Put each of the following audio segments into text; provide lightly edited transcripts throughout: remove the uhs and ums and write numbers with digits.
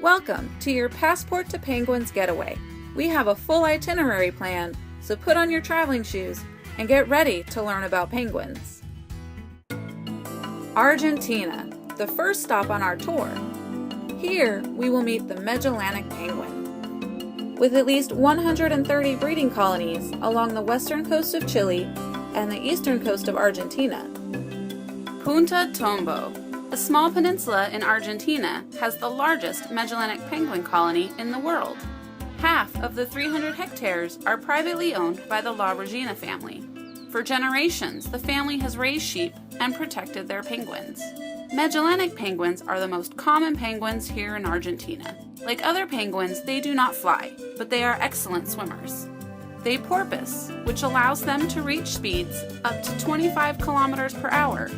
Welcome to your Passport to Penguins getaway. We have a full itinerary planned, so put on your traveling shoes and get ready to learn about penguins. Argentina, the first stop on our tour. Here, we will meet the Magellanic penguin. With at least 130 breeding colonies along the western coast of Chile and the eastern coast of Argentina. Punta Tombo, a small peninsula in Argentina, has the largest Magellanic penguin colony in the world. Half of the 300 hectares are privately owned by the La Regina family. For generations, the family has raised sheep and protected their penguins. Magellanic penguins are the most common penguins here in Argentina. Like other penguins, they do not fly, but they are excellent swimmers. They porpoise, which allows them to reach speeds up to 25 kilometers per hour,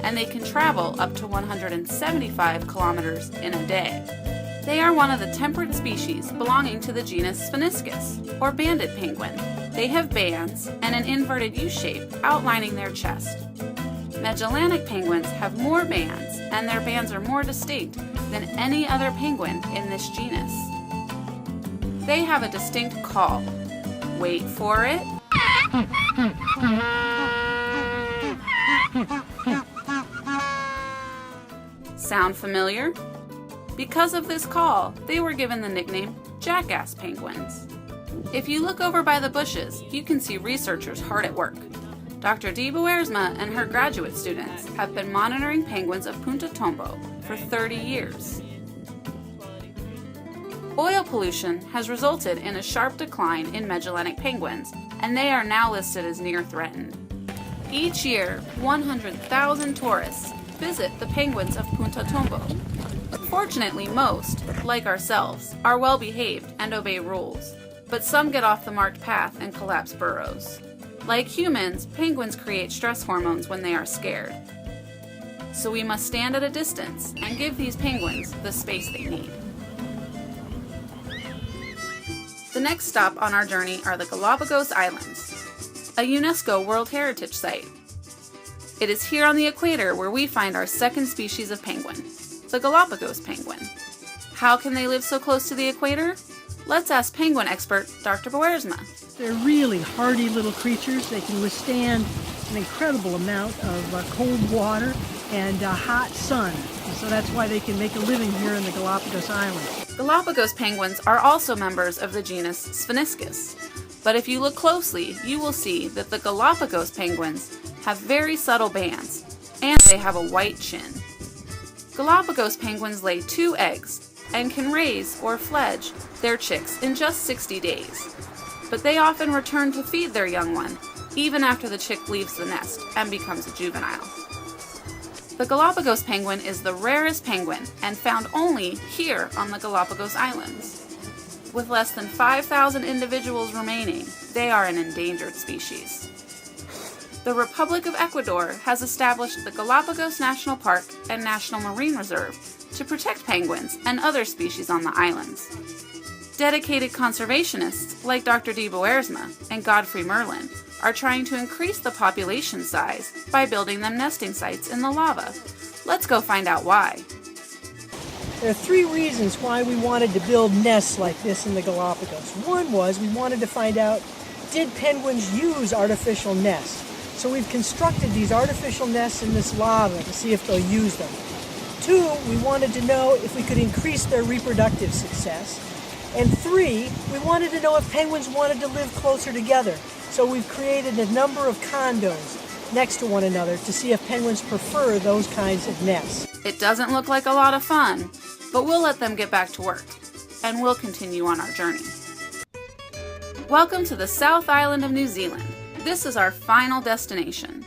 and they can travel up to 175 kilometers in a day. They are one of the temperate species belonging to the genus Spheniscus, or banded penguin. They have bands and an inverted U shape outlining their chest. Magellanic penguins have more bands, and their bands are more distinct than any other penguin in this genus. They have a distinct call. Wait for it. Sound familiar? Because of this call, they were given the nickname jackass penguins. If you look over by the bushes, you can see researchers hard at work. Dr. de Boersma and her graduate students have been monitoring penguins of Punta Tombo for 30 years. Oil pollution has resulted in a sharp decline in Magellanic penguins, and they are now listed as near threatened. Each year, 100,000 tourists visit the penguins of Punta Tombo. Fortunately, most, like ourselves, are well behaved and obey rules, but some get off the marked path and collapse burrows. Like humans, penguins create stress hormones when they are scared. So we must stand at a distance and give these penguins the space they need. The next stop on our journey are the Galapagos Islands, a UNESCO World Heritage Site. It is here on the equator where we find our second species of penguin, the Galapagos penguin. How can they live so close to the equator? Let's ask penguin expert Dr. Boersma. They're really hardy little creatures. They can withstand an incredible amount of cold water and hot sun. And so that's why they can make a living here in the Galapagos Islands. Galapagos penguins are also members of the genus Spheniscus. But if you look closely, you will see that the Galapagos penguins have very subtle bands, and they have a white chin. Galapagos penguins lay 2 eggs and can raise or fledge their chicks in just 60 days. But they often return to feed their young one, even after the chick leaves the nest and becomes a juvenile. The Galapagos penguin is the rarest penguin and found only here on the Galapagos Islands. With less than 5,000 individuals remaining, they are an endangered species. The Republic of Ecuador has established the Galapagos National Park and National Marine Reserve to protect penguins and other species on the islands. Dedicated conservationists like Dr. de Boersma and Godfrey Merlin are trying to increase the population size by building them nesting sites in the lava. Let's go find out why. There are 3 reasons why we wanted to build nests like this in the Galapagos. One was we wanted to find out, did penguins use artificial nests? So we've constructed these artificial nests in this lava to see if they'll use them. 2, we wanted to know if we could increase their reproductive success. And 3, we wanted to know if penguins wanted to live closer together. So we've created a number of condos next to one another to see if penguins prefer those kinds of nests. It doesn't look like a lot of fun, but we'll let them get back to work, and we'll continue on our journey. Welcome to the South Island of New Zealand. This is our final destination.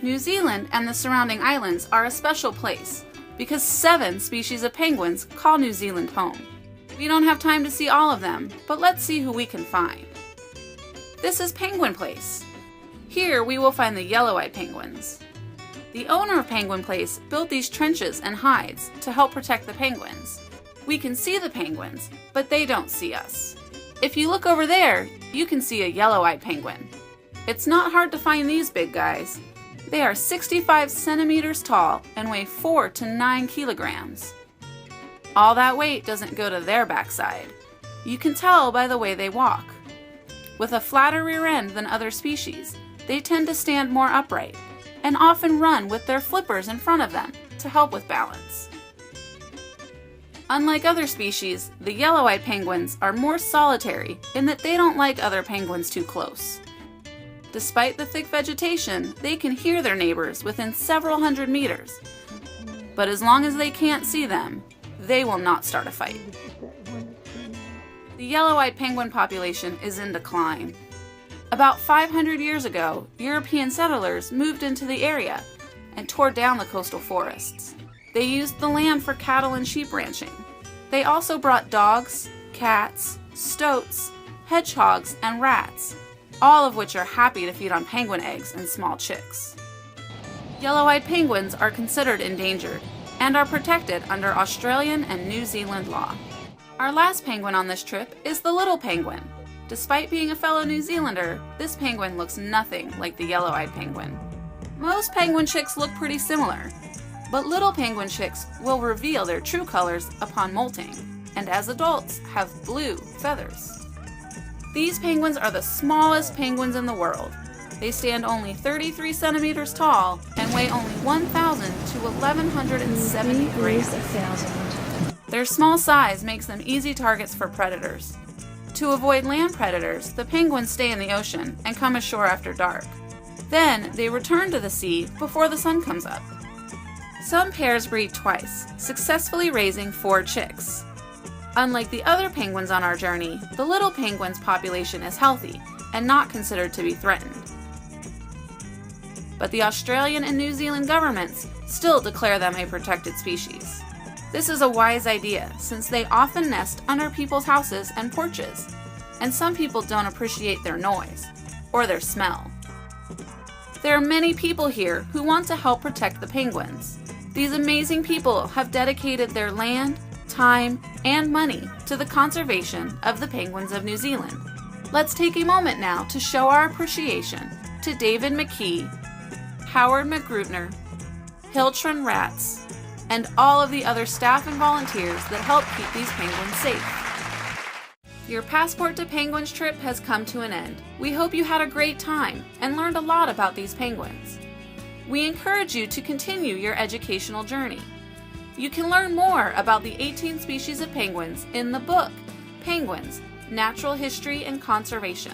New Zealand and the surrounding islands are a special place because 7 species of penguins call New Zealand home. We don't have time to see all of them, but let's see who we can find. This is Penguin Place. Here we will find the yellow-eyed penguins. The owner of Penguin Place built these trenches and hides to help protect the penguins. We can see the penguins, but they don't see us. If you look over there, you can see a yellow-eyed penguin. It's not hard to find these big guys. They are 65 centimeters tall and weigh 4 to 9 kilograms. All that weight doesn't go to their backside. You can tell by the way they walk. With a flatter rear end than other species, they tend to stand more upright and often run with their flippers in front of them to help with balance. Unlike other species, the yellow-eyed penguins are more solitary in that they don't like other penguins too close. Despite the thick vegetation, they can hear their neighbors within several hundred meters. But as long as they can't see them, they will not start a fight. The yellow-eyed penguin population is in decline. About 500 years ago, European settlers moved into the area and tore down the coastal forests. They used the land for cattle and sheep ranching. They also brought dogs, cats, stoats, hedgehogs, and rats, all of which are happy to feed on penguin eggs and small chicks. Yellow-eyed penguins are considered endangered and are protected under Australian and New Zealand law. Our last penguin on this trip is the little penguin. Despite being a fellow New Zealander, this penguin looks nothing like the yellow-eyed penguin. Most penguin chicks look pretty similar, but little penguin chicks will reveal their true colors upon molting, and as adults have blue feathers. These penguins are the smallest penguins in the world. They stand only 33 centimeters tall and weigh only 1,000 to 1,170 grams. Their small size makes them easy targets for predators. To avoid land predators, the penguins stay in the ocean and come ashore after dark. Then they return to the sea before the sun comes up. Some pairs breed twice, successfully raising 4 chicks. Unlike the other penguins on our journey, the little penguin's population is healthy and not considered to be threatened. But the Australian and New Zealand governments still declare them a protected species. This is a wise idea since they often nest under people's houses and porches, and some people don't appreciate their noise or their smell. There are many people here who want to help protect the penguins. These amazing people have dedicated their land, time, and money to the conservation of the penguins of New Zealand. Let's take a moment now to show our appreciation to David McKee, Howard McGrutner, Hiltron Rats, and all of the other staff and volunteers that help keep these penguins safe. Your Passport to Penguins trip has come to an end. We hope you had a great time and learned a lot about these penguins. We encourage you to continue your educational journey. You can learn more about the 18 species of penguins in the book, Penguins, Natural History and Conservation,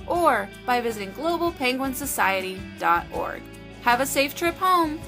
or by visiting globalpenguinsociety.org. Have a safe trip home!